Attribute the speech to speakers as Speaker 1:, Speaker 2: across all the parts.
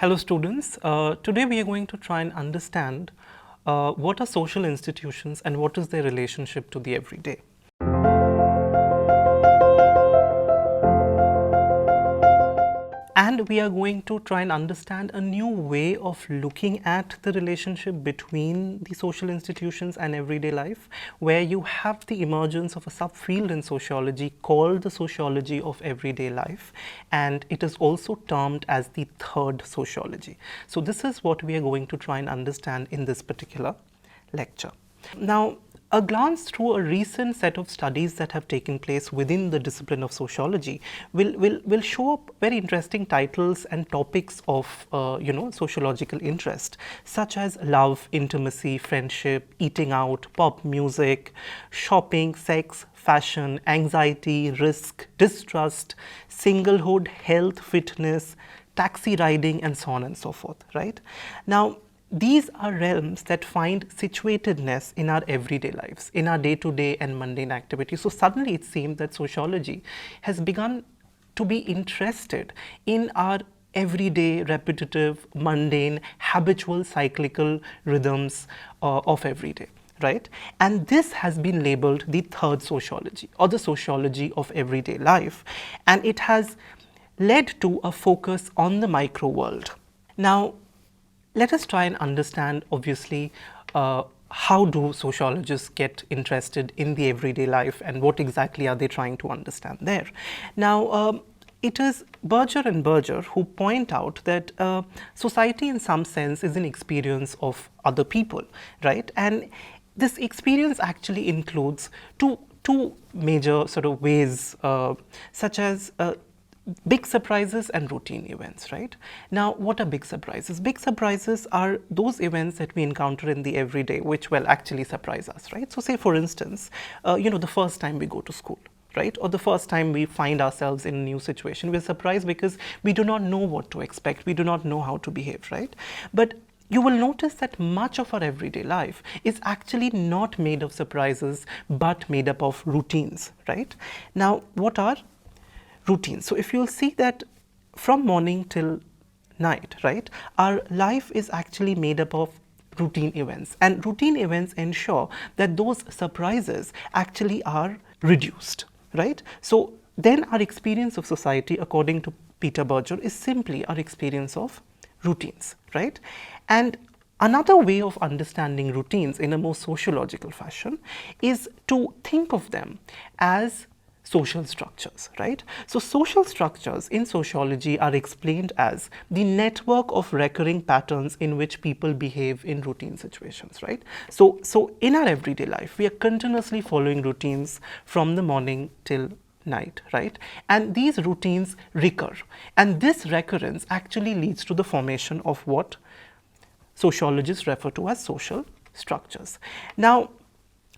Speaker 1: Hello students, today we are going to try and understand what are social institutions and what is their relationship to the everyday. And we are going to try and understand a new way of looking at the relationship between the social institutions and everyday life, where you have the emergence of a subfield in sociology called the sociology of everyday life, and it is also termed as the third sociology. So this is what we are going to try and understand in this particular lecture. Now, a glance through a recent set of studies that have taken place within the discipline of sociology will show up very interesting titles and topics of sociological interest, such as love, intimacy, friendship, eating out, pop music, shopping, sex, fashion, anxiety, risk, distrust, singlehood, health, fitness, taxi riding, and so on and so forth, right? Now, these are realms that find situatedness in our everyday lives, in our day-to-day and mundane activities. So suddenly it seems that sociology has begun to be interested in our everyday, repetitive, mundane, habitual, cyclical rhythms of everyday, right? And this has been labeled the third sociology, or the sociology of everyday life, and it has led to a focus on the micro world. Now, let us try and understand, obviously, how do sociologists get interested in the everyday life and what exactly are they trying to understand there. Now, it is Berger and Berger who point out that society in some sense is an experience of other people, right? And this experience actually includes two major sort of ways, such as big surprises and routine events, right? Now, what are big surprises? Big surprises are those events that we encounter in the everyday which will actually surprise us, right? So say for instance, the first time we go to school, right? Or the first time we find ourselves in a new situation, we're surprised because we do not know what to expect, we do not know how to behave, right? But you will notice that much of our everyday life is actually not made of surprises, but made up of routines, right? Now, what are routines? So if you'll see that from morning till night, right, our life is actually made up of routine events, and routine events ensure that those surprises actually are reduced, right? So then our experience of society, according to Peter Berger, is simply our experience of routines, right? And another way of understanding routines in a more sociological fashion is to think of them as social structures, right? So social structures in sociology are explained as the network of recurring patterns in which people behave in routine situations, right? So in our everyday life, we are continuously following routines from the morning till night, right? And these routines recur, and this recurrence actually leads to the formation of what sociologists refer to as social structures. Now,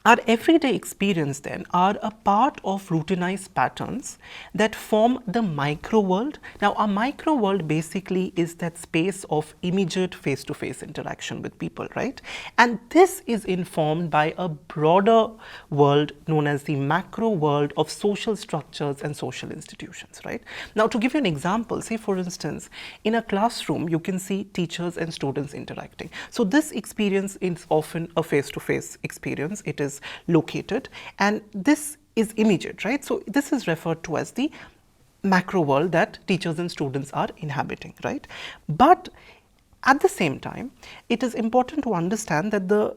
Speaker 1: our everyday experience then are a part of routinized patterns that form the micro world. Now, our micro world basically is that space of immediate face-to-face interaction with people, right? And this is informed by a broader world known as the macro world of social structures and social institutions, right? Now, to give you an example, say for instance, in a classroom, you can see teachers and students interacting. So this experience is often a face-to-face experience. It is located, and this is immediate, right? So this is referred to as the macro world that teachers and students are inhabiting, right? But at the same time, it is important to understand that the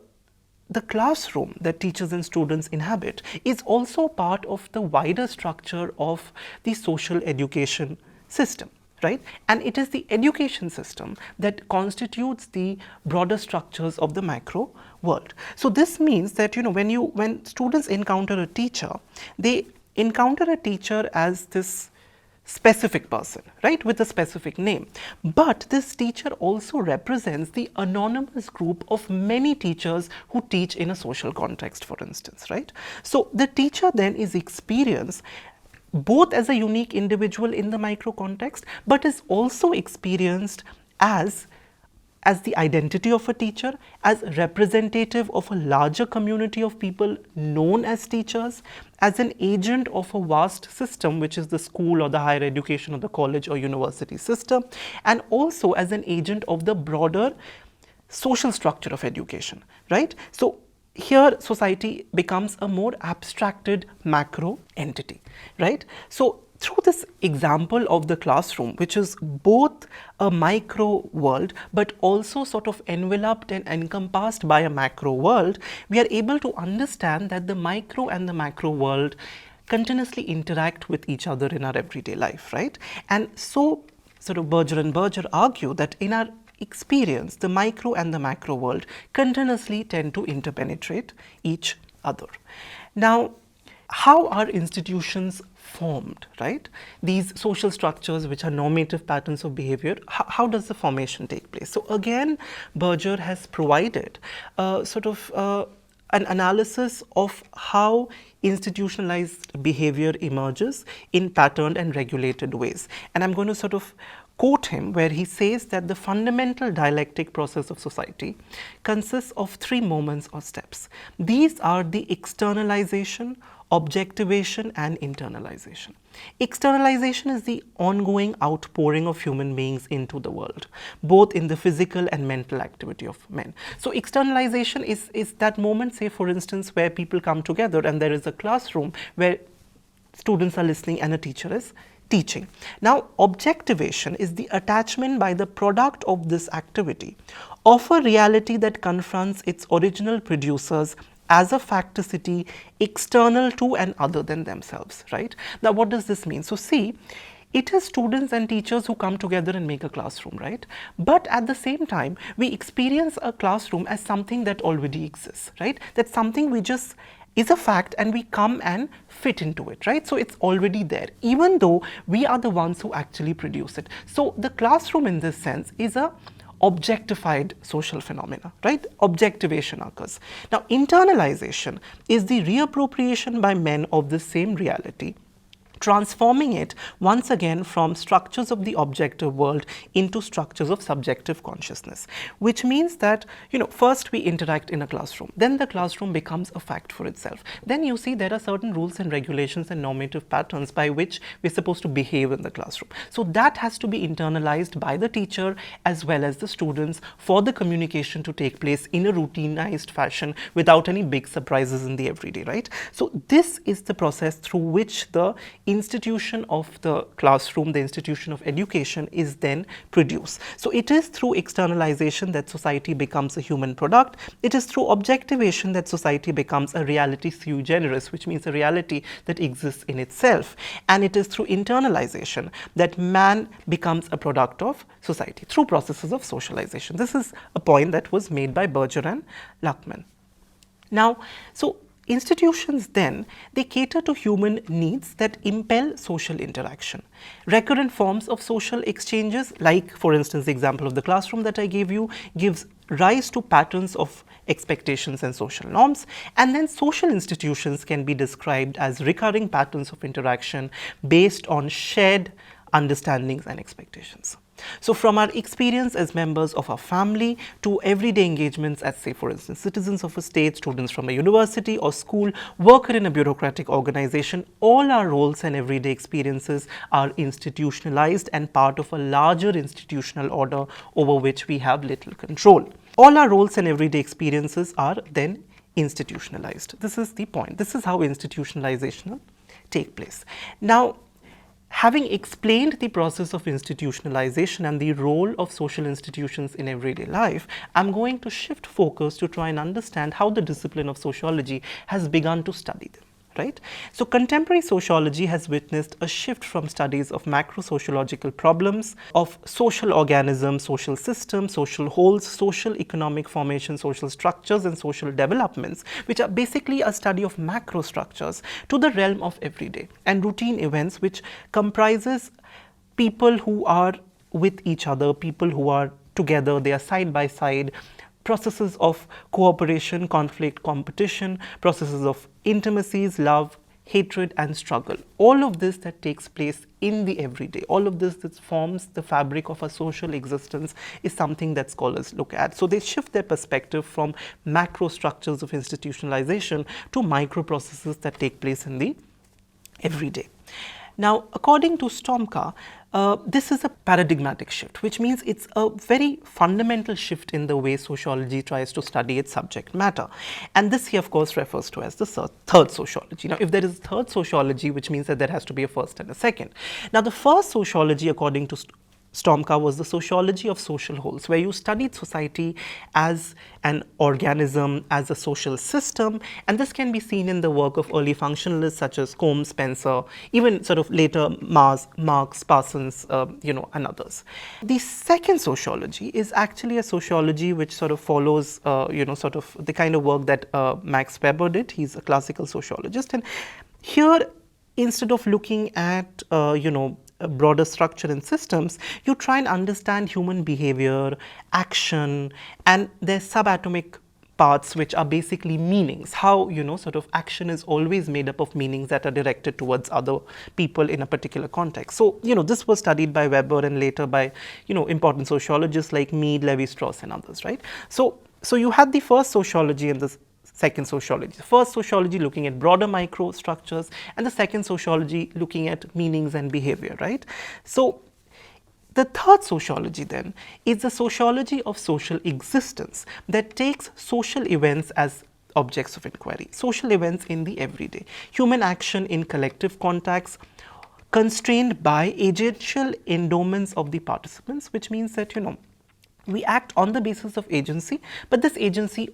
Speaker 1: classroom that teachers and students inhabit is also part of the wider structure of the social education system, right? And it is the education system that constitutes the broader structures of the macro world. So this means that when students encounter a teacher, they encounter a teacher as this specific person, right, with a specific name. But this teacher also represents the anonymous group of many teachers who teach in a social context, for instance, right? So the teacher then is experienced both as a unique individual in the micro context, but is also experienced as as the identity of a teacher, as representative of a larger community of people known as teachers, as an agent of a vast system, which is the school or the higher education or the college or university system, and also as an agent of the broader social structure of education, right? So here society becomes a more abstracted macro entity, right? So through this example of the classroom, which is both a micro world but also sort of enveloped and encompassed by a macro world, we are able to understand that the micro and the macro world continuously interact with each other in our everyday life, right? And so sort of Berger and Berger argue that in our experience, the micro and the macro world continuously tend to interpenetrate each other. Now, how are institutions formed, right? These social structures, which are normative patterns of behavior, how does the formation take place? So again, Berger has provided an analysis of how institutionalized behavior emerges in patterned and regulated ways. And I'm going to sort of quote him where he says that the fundamental dialectic process of society consists of three moments or steps. These are the externalization, objectivation, and internalization. Externalization is the ongoing outpouring of human beings into the world, both in the physical and mental activity of men. So externalization is that moment, say for instance, where people come together and there is a classroom where students are listening and a teacher is teaching. Now, objectivation is the attachment by the product of this activity of a reality that confronts its original producers as a facticity external to and other than themselves, right? Now, what does this mean? So, see, it is students and teachers who come together and make a classroom, right? But at the same time, we experience a classroom as something that already exists, right? That's something we just is a fact and we come and fit into it, right? So it's already there, even though we are the ones who actually produce it. So the classroom in this sense is a objectified social phenomena, right? Objectivation occurs. Now, internalization is the reappropriation by men of the same reality, transforming it once again from structures of the objective world into structures of subjective consciousness, which means that, first we interact in a classroom, then the classroom becomes a fact for itself. Then you see there are certain rules and regulations and normative patterns by which we're supposed to behave in the classroom. So that has to be internalized by the teacher as well as the students for the communication to take place in a routinized fashion without any big surprises in the everyday, right? So this is the process through which the institution of the classroom, the institution of education is then produced. So it is through externalization that society becomes a human product. It is through objectivation that society becomes a reality sui generis, which means a reality that exists in itself. And it is through internalization that man becomes a product of society through processes of socialization. This is a point that was made by Berger and Luckman. Now, so institutions then, they cater to human needs that impel social interaction. Recurrent forms of social exchanges, like for instance the example of the classroom that I gave you, gives rise to patterns of expectations and social norms. And then social institutions can be described as recurring patterns of interaction based on shared understandings and expectations. So from our experience as members of our family to everyday engagements as, say for instance, citizens of a state, students from a university or school, worker in a bureaucratic organization, all our roles and everyday experiences are institutionalized and part of a larger institutional order over which we have little control. All our roles and everyday experiences are then institutionalized. This is the point. This is how institutionalization take place. Now, having explained the process of institutionalization and the role of social institutions in everyday life, I'm going to shift focus to try and understand how the discipline of sociology has begun to study them, right? So contemporary sociology has witnessed a shift from studies of macro-sociological problems, of social organisms, social systems, social wholes, social economic formation, social structures and social developments, which are basically a study of macro structures, to the realm of everyday and routine events, which comprises people who are with each other, people who are together, they are side by side, processes of cooperation, conflict, competition, processes of intimacies, love, hatred and struggle. All of this that takes place in the everyday, all of this that forms the fabric of a social existence is something that scholars look at. So they shift their perspective from macro structures of institutionalization to micro processes that take place in the everyday. Now, according to Stomka, this is a paradigmatic shift, which means it's a very fundamental shift in the way sociology tries to study its subject matter. And this he, of course, refers to as the third sociology. Now, if there is a third sociology, which means that there has to be a first and a second. Now, the first sociology, according to Stomka, was the sociology of social wholes, where you studied society as an organism, as a social system, and this can be seen in the work of early functionalists such as Combe, Spencer, even sort of later Marx, Parsons, and others. The second sociology is actually a sociology which sort of follows, sort of the kind of work that Max Weber did. He's a classical sociologist, and here, instead of looking at, broader structure and systems, you try and understand human behavior, action, and their subatomic parts, which are basically meanings. How, sort of action is always made up of meanings that are directed towards other people in a particular context. So, this was studied by Weber and later by, important sociologists like Mead, Levi-Strauss, and others, right? So you had the first sociology and the second sociology. The first sociology looking at broader micro structures, and the second sociology looking at meanings and behavior, right? So the third sociology then is the sociology of social existence that takes social events as objects of inquiry, social events in the everyday, human action in collective contacts, constrained by agential endowments of the participants, which means that, we act on the basis of agency, but this agency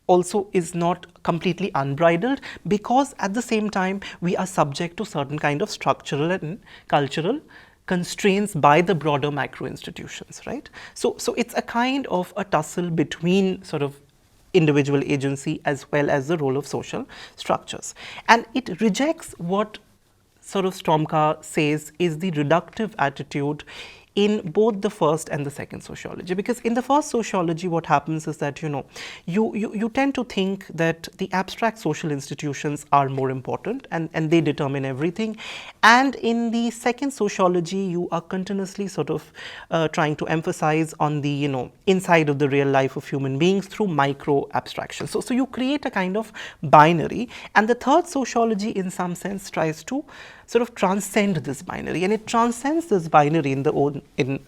Speaker 1: also is not completely unbridled, because at the same time we are subject to certain kind of structural and cultural constraints by the broader macro institutions, right? So it's a kind of a tussle between sort of individual agency as well as the role of social structures, and it rejects what sort of Stomka says is the reductive attitude in both the first and the second sociology. Because in the first sociology, what happens is that, you tend to think that the abstract social institutions are more important and they determine everything. And in the second sociology, you are continuously sort of trying to emphasize on the, inside of the real life of human beings through micro abstraction. So you create a kind of binary, and the third sociology in some sense tries to sort of transcend this binary, and it transcends this binary in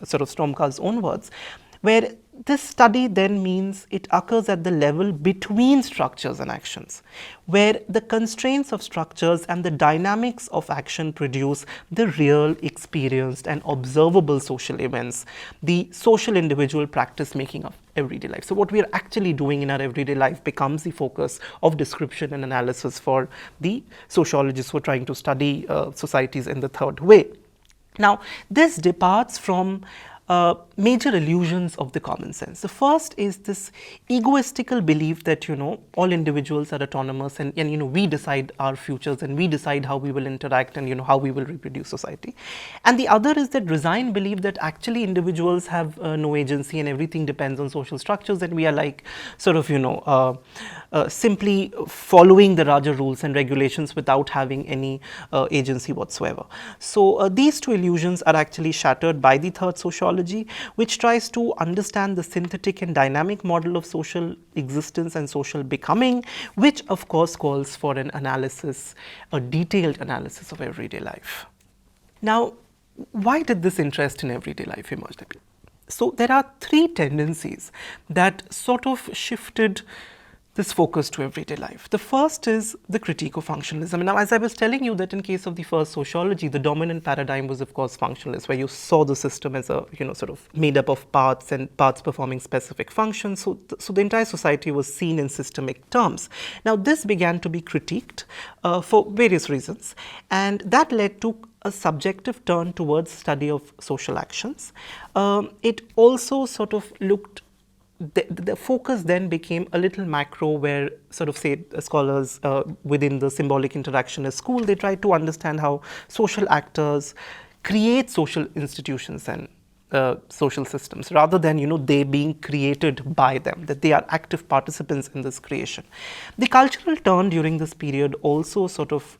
Speaker 1: sort of Stomka's own words, where this study then means it occurs at the level between structures and actions, where the constraints of structures and the dynamics of action produce the real, experienced and observable social events, the social individual practice making of everyday life. So what we are actually doing in our everyday life becomes the focus of description and analysis for the sociologists who are trying to study societies in the third way. Now, this departs from major illusions of the common sense. The first is this egoistical belief that, all individuals are autonomous and we decide our futures and we decide how we will interact and, how we will reproduce society. And the other is that resigned belief that actually individuals have no agency and everything depends on social structures, and we are like sort of, simply following the larger rules and regulations without having any agency whatsoever. So these two illusions are actually shattered by the third sociology, which tries to understand the synthetic and dynamic model of social existence and social becoming, which of course calls for an analysis, a detailed analysis of everyday life. Now, why did this interest in everyday life emerge? So there are three tendencies that sort of shifted this focus to everyday life. The first is the critique of functionalism. Now, as I was telling you that in case of the first sociology, the dominant paradigm was of course functionalist, where you saw the system as a, sort of made up of parts and parts performing specific functions. So the entire society was seen in systemic terms. Now, this began to be critiqued for various reasons, and that led to a subjective turn towards study of social actions. It also sort of looked the focus then became a little macro, where sort of say scholars within the symbolic interactionist school, they tried to understand how social actors create social institutions and social systems, rather than they being created by them, that they are active participants in this creation. The cultural turn during this period also sort of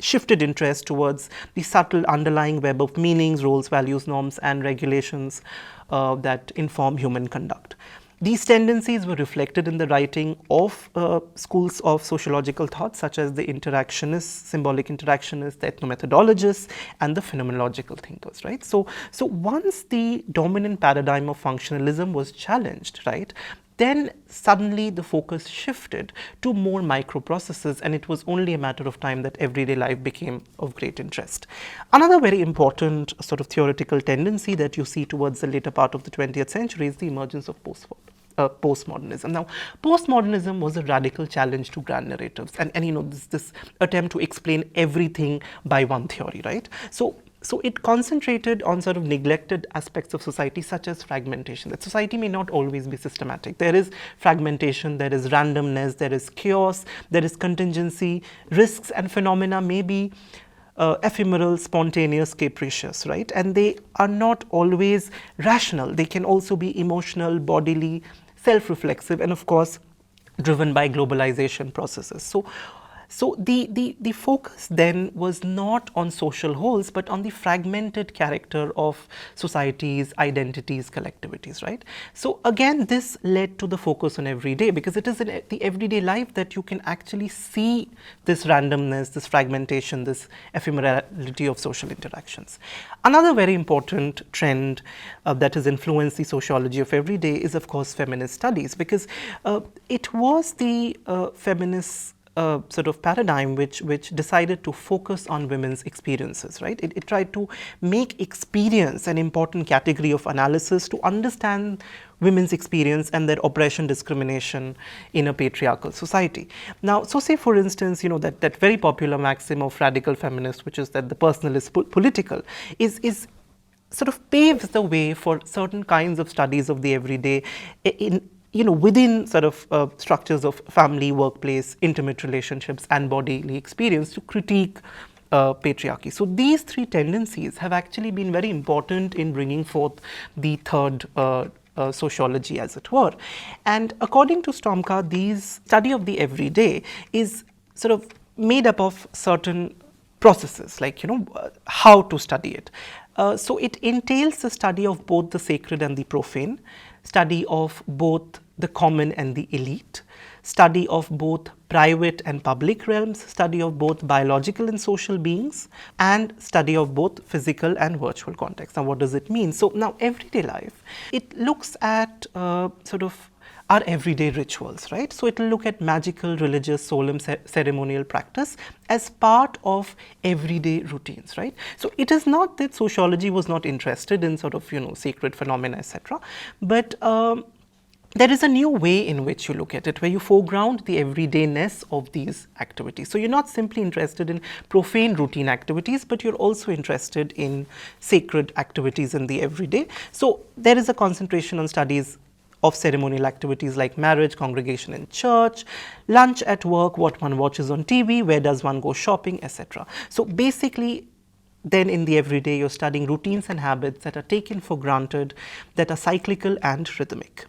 Speaker 1: shifted interest towards the subtle underlying web of meanings, roles, values, norms, and regulations that inform human conduct. These tendencies were reflected in the writing of schools of sociological thought, such as the interactionists, symbolic interactionists, the ethnomethodologists, and the phenomenological thinkers, right? So once the dominant paradigm of functionalism was challenged, right, then suddenly the focus shifted to more microprocesses, and it was only a matter of time that everyday life became of great interest. Another very important sort of theoretical tendency that you see towards the later part of the 20th century is the emergence of postmodernism. Now, postmodernism was a radical challenge to grand narratives, and this attempt to explain everything by one theory, right? So it concentrated on sort of neglected aspects of society, such as fragmentation, that society may not always be systematic. There is fragmentation, there is randomness, there is chaos, there is contingency, risks and phenomena may be ephemeral, spontaneous, capricious, right? And they are not always rational. They can also be emotional, bodily, self-reflexive, and of course, driven by globalization processes. So the focus then was not on social wholes, but on the fragmented character of societies, identities, collectivities, right? So again, this led to the focus on everyday, because it is in the everyday life that you can actually see this randomness, this fragmentation, this ephemerality of social interactions. Another very important trend that has influenced the sociology of everyday is, of course, feminist studies, because it was the feminists sort of paradigm which decided to focus on women's experiences, right? It tried to make experience an important category of analysis to understand women's experience and their oppression, discrimination in a patriarchal society. Now, so say for instance, that very popular maxim of radical feminists, which is that the personal is political, is sort of paves the way for certain kinds of studies of the everyday within sort of structures of family, workplace, intimate relationships, and bodily experience to critique patriarchy. So these three tendencies have actually been very important in bringing forth the third sociology, as it were. And according to Stormka, these study of the everyday is sort of made up of certain processes, like how to study it. So it entails the study of both the sacred and the profane, study of both the common and the elite, study of both private and public realms, study of both biological and social beings, and study of both physical and virtual contexts. Now, what does it mean? So now everyday life, it looks at sort of our everyday rituals, right? So it will look at magical, religious, solemn, ceremonial practice as part of everyday routines, right? So it is not that sociology was not interested in sort of, sacred phenomena, etc., but there is a new way in which you look at it, where you foreground the everydayness of these activities. So you're not simply interested in profane routine activities, but you're also interested in sacred activities in the everyday. So there is a concentration on studies of ceremonial activities like marriage, congregation in church, lunch at work, what one watches on TV, where does one go shopping, etc. So basically, then in the everyday, you're studying routines and habits that are taken for granted, that are cyclical and rhythmic.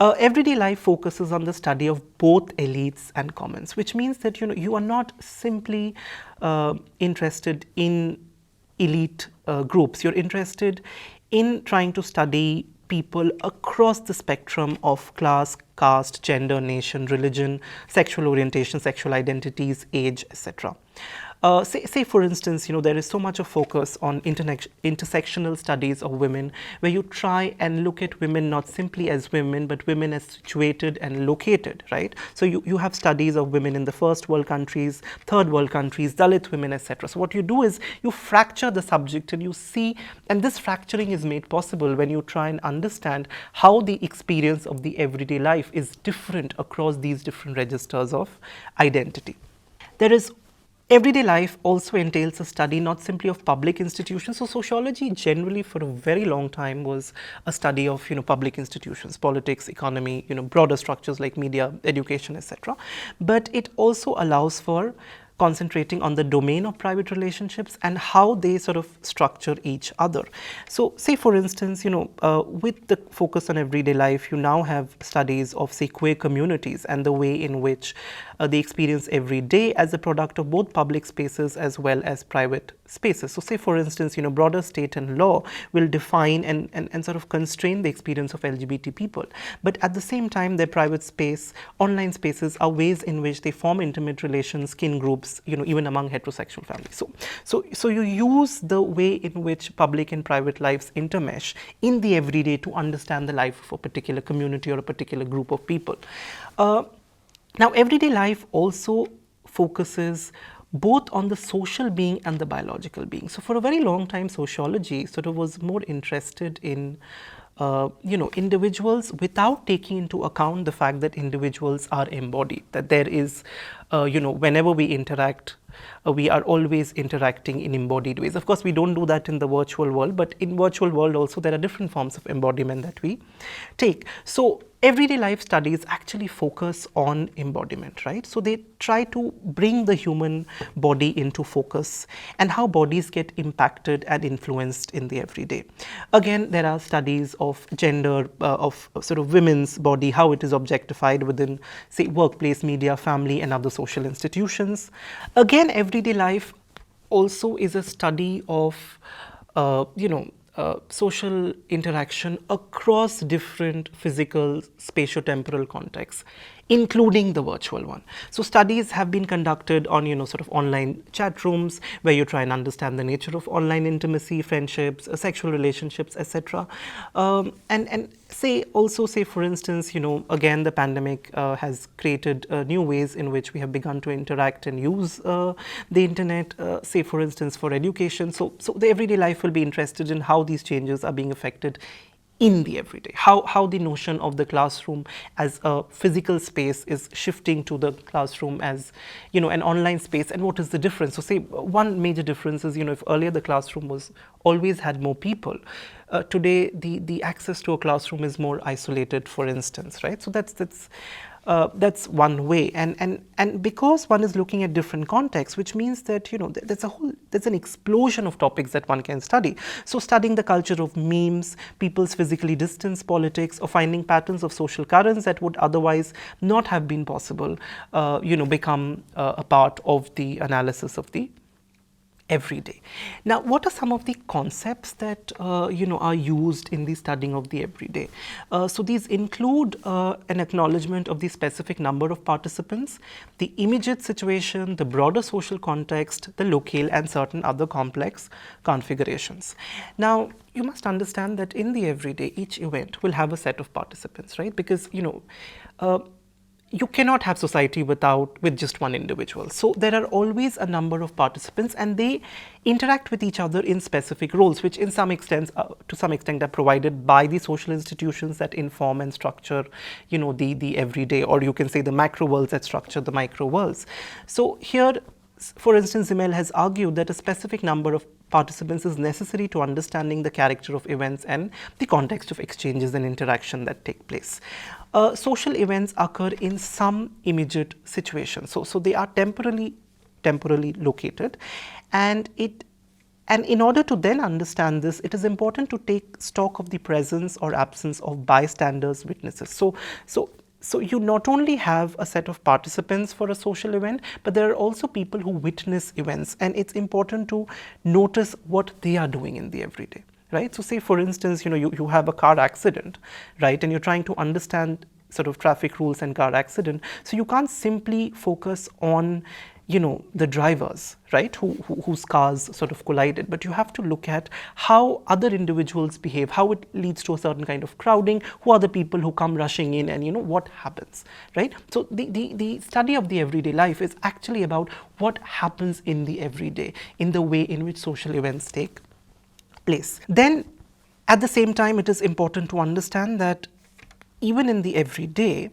Speaker 1: Everyday life focuses on the study of both elites and commons, which means that you are not simply interested in elite groups. You're interested in trying to study people across the spectrum of class, caste, gender, nation, religion, sexual orientation, sexual identities, age, etc. Say for instance, there is so much of focus on intersectional studies of women, where you try and look at women not simply as women, but women as situated and located, right? So you have studies of women in the first world countries, third world countries, Dalit women, etc. So what you do is you fracture the subject and you see, and this fracturing is made possible when you try and understand how the experience of the everyday life is different across these different registers of identity. Everyday life also entails a study not simply of public institutions. So sociology generally for a very long time was a study of public institutions, politics, economy, broader structures like media, education, etc. But it also allows for concentrating on the domain of private relationships and how they sort of structure each other. So say for instance, with the focus on everyday life, you now have studies of say queer communities and the way in which they experience every day as a product of both public spaces as well as private spaces. So say for instance, broader state and law will define and sort of constrain the experience of LGBT people, but at the same time their private space, online spaces are ways in which they form intimate relations, kin groups, even among heterosexual families. So you use the way in which public and private lives intermesh in the everyday to understand the life of a particular community or a particular group of people. Now, everyday life also focuses both on the social being and the biological being. So for a very long time, sociology sort of was more interested in individuals without taking into account the fact that individuals are embodied, that there is, whenever we interact, we are always interacting in embodied ways. Of course, we don't do that in the virtual world, but in virtual world also there are different forms of embodiment that we take. So everyday life studies actually focus on embodiment, right? So they try to bring the human body into focus and how bodies get impacted and influenced in the everyday. Again, there are studies of gender, of sort of women's body, how it is objectified within, say, workplace, media, family, and other social institutions. Again, everyday life also is a study of, social interaction across different physical, spatio-temporal contexts, including the virtual one. So studies have been conducted on, sort of online chat rooms where you try and understand the nature of online intimacy, friendships, sexual relationships, etc. And say for instance, again, the pandemic has created new ways in which we have begun to interact and use the internet, say for instance, for education. So the everyday life will be interested in how these changes are being affected in the everyday, how the notion of the classroom as a physical space is shifting to the classroom as, an online space, and what is the difference. So say one major difference is, if earlier the classroom was always had more people, today the access to a classroom is more isolated, for instance, right? So that's one way, and because one is looking at different contexts, which means that there's an explosion of topics that one can study. So studying the culture of memes, people's physically distanced politics, or finding patterns of social currents that would otherwise not have been possible, become a part of the analysis of the everyday. Now, what are some of the concepts that are used in the studying of the everyday? So these include an acknowledgement of the specific number of participants, the immediate situation, the broader social context, the locale, and certain other complex configurations. Now, you must understand that in the everyday, each event will have a set of participants, right? Because you cannot have society with just one individual. So there are always a number of participants, and they interact with each other in specific roles, which to some extent are provided by the social institutions that inform and structure, the everyday, or you can say the macro worlds that structure the micro worlds. So here, for instance, Zimmel has argued that a specific number of participants is necessary to understanding the character of events and the context of exchanges and interaction that take place. Social events occur in some immediate situations, so they are temporally located, and in order to then understand this, it is important to take stock of the presence or absence of bystanders, witnesses. So you not only have a set of participants for a social event, but there are also people who witness events, and it's important to notice what they are doing in the everyday, right? So say for instance, you have a car accident, right? And you're trying to understand sort of traffic rules and car accident. So you can't simply focus on the drivers, right, whose cars sort of collided, but you have to look at how other individuals behave, how it leads to a certain kind of crowding, who are the people who come rushing in, and what happens, right? So the study of the everyday life is actually about what happens in the everyday, in the way in which social events take place. Then at the same time, it is important to understand that even in the everyday,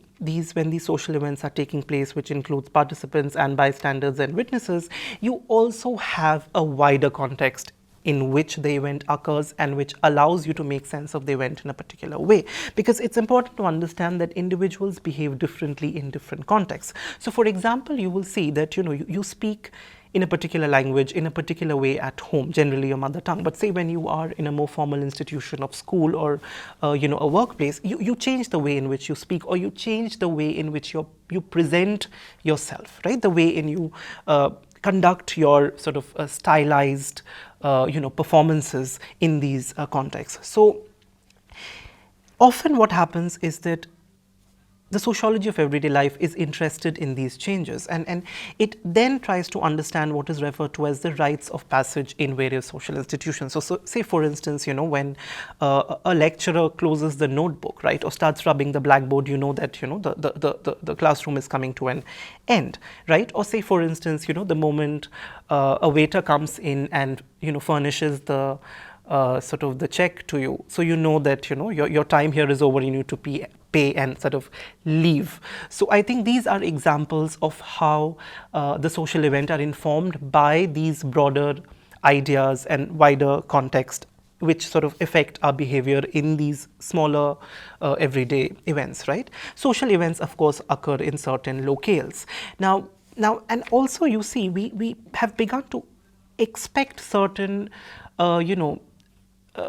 Speaker 1: when these social events are taking place, which includes participants and bystanders and witnesses, you also have a wider context in which the event occurs and which allows you to make sense of the event in a particular way. Because it's important to understand that individuals behave differently in different contexts. So for example, you will see that you speak in a particular language, in a particular way at home, generally your mother tongue. But say when you are in a more formal institution of school or a workplace, you change the way in which you speak, or you change the way in which you present yourself, right? The way in you conduct your sort of stylized performances in these contexts. So often what happens is that the sociology of everyday life is interested in these changes, and it then tries to understand what is referred to as the rites of passage in various social institutions. So say for instance, when a lecturer closes the notebook, right, or starts rubbing the blackboard, that the classroom is coming to an end, right? Or say for instance, the moment a waiter comes in and furnishes the sort of the check to you, so that your time here is over, you need to pay and sort of leave. So I think these are examples of how the social event are informed by these broader ideas and wider context which sort of affect our behavior in these smaller everyday events, right? Social events, of course, occur in certain locales. Now, and also you see, we have begun to expect certain,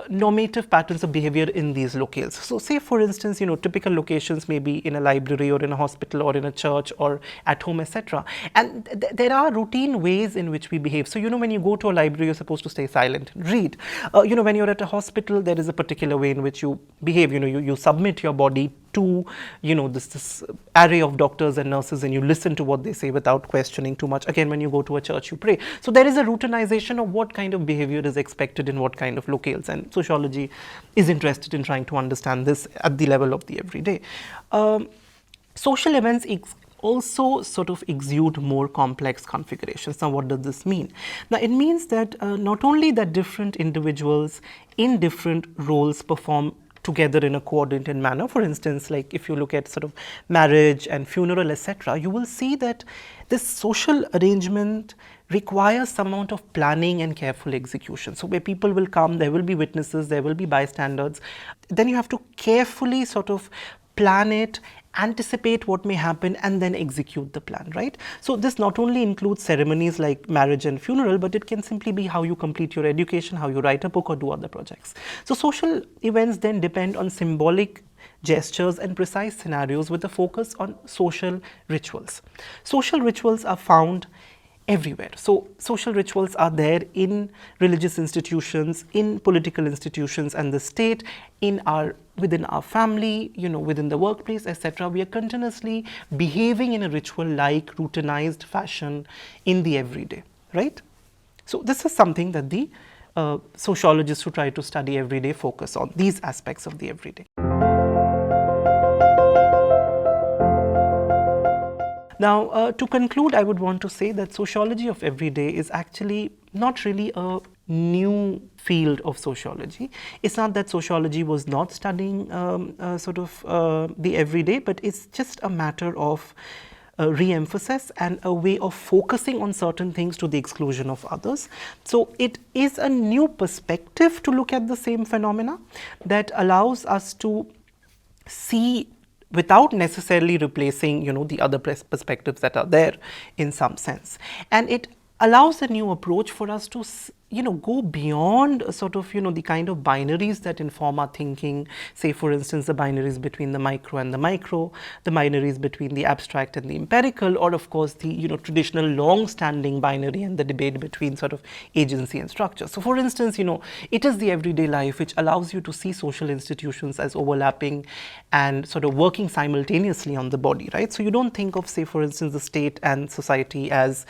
Speaker 1: normative patterns of behavior in these locales. So say for instance, typical locations may be in a library or in a hospital or in a church or at home, etc. And there are routine ways in which we behave. So when you go to a library, you're supposed to stay silent and read. When you're at a hospital, there is a particular way in which you behave. You submit your body to this array of doctors and nurses, and you listen to what they say without questioning too much. Again, when you go to a church, you pray. So there is a routinization of what kind of behavior is expected in what kind of locales, and sociology is interested in trying to understand this at the level of the everyday. Social events also sort of exude more complex configurations. Now, what does this mean? Now, it means that not only that different individuals in different roles perform together in a coordinated manner. For instance, like if you look at sort of marriage and funeral, etc., you will see that this social arrangement requires some amount of planning and careful execution. So where people will come, there will be witnesses, there will be bystanders. Then you have to carefully sort of plan it, anticipate what may happen, and then execute the plan, right? So this not only includes ceremonies like marriage and funeral, but it can simply be how you complete your education, how you write a book or do other projects. So social events then depend on symbolic gestures and precise scenarios with a focus on social rituals. Social rituals are found everywhere. So social rituals are there in religious institutions, in political institutions and the state, within our family, within the workplace, etc. We are continuously behaving in a ritual-like, routinized fashion in the everyday, right? So this is something that the sociologists who try to study everyday focus on, these aspects of the everyday. Now, to conclude, I would want to say that sociology of everyday is actually not really a new field of sociology. It's not that sociology was not studying the everyday, but it's just a matter of re-emphasis and a way of focusing on certain things to the exclusion of others. So it is a new perspective to look at the same phenomena that allows us to see without necessarily replacing, the other perspectives that are there in some sense. And it allows a new approach for us to go beyond the kind of binaries that inform our thinking. Say for instance, the binaries between the micro and the macro, the binaries between the abstract and the empirical, or of course the traditional long-standing binary and the debate between sort of agency and structure. So for instance, it is the everyday life which allows you to see social institutions as overlapping and sort of working simultaneously on the body, right? So you don't think of, say for instance, the state and society as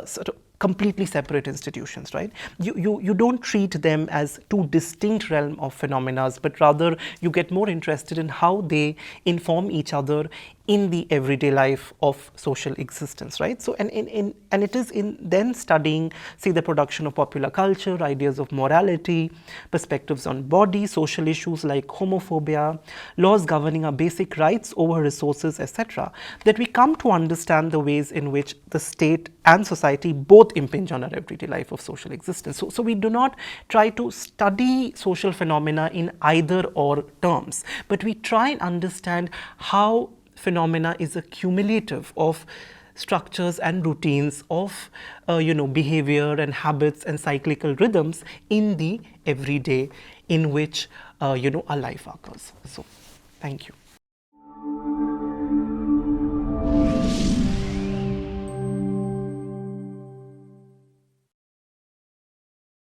Speaker 1: sort of completely separate institutions, right? You don't treat them as two distinct realms of phenomena, but rather you get more interested in how they inform each other in the everyday life of social existence, right? So, and it is in then studying, say, the production of popular culture, ideas of morality, perspectives on body, social issues like homophobia, laws governing our basic rights over resources, etc., that we come to understand the ways in which the state and society both impinge on our everyday life of social existence. So we do not try to study social phenomena in either or terms, but we try and understand how phenomena is a cumulative of structures and routines of behavior and habits and cyclical rhythms in the everyday in which our life occurs. So thank you.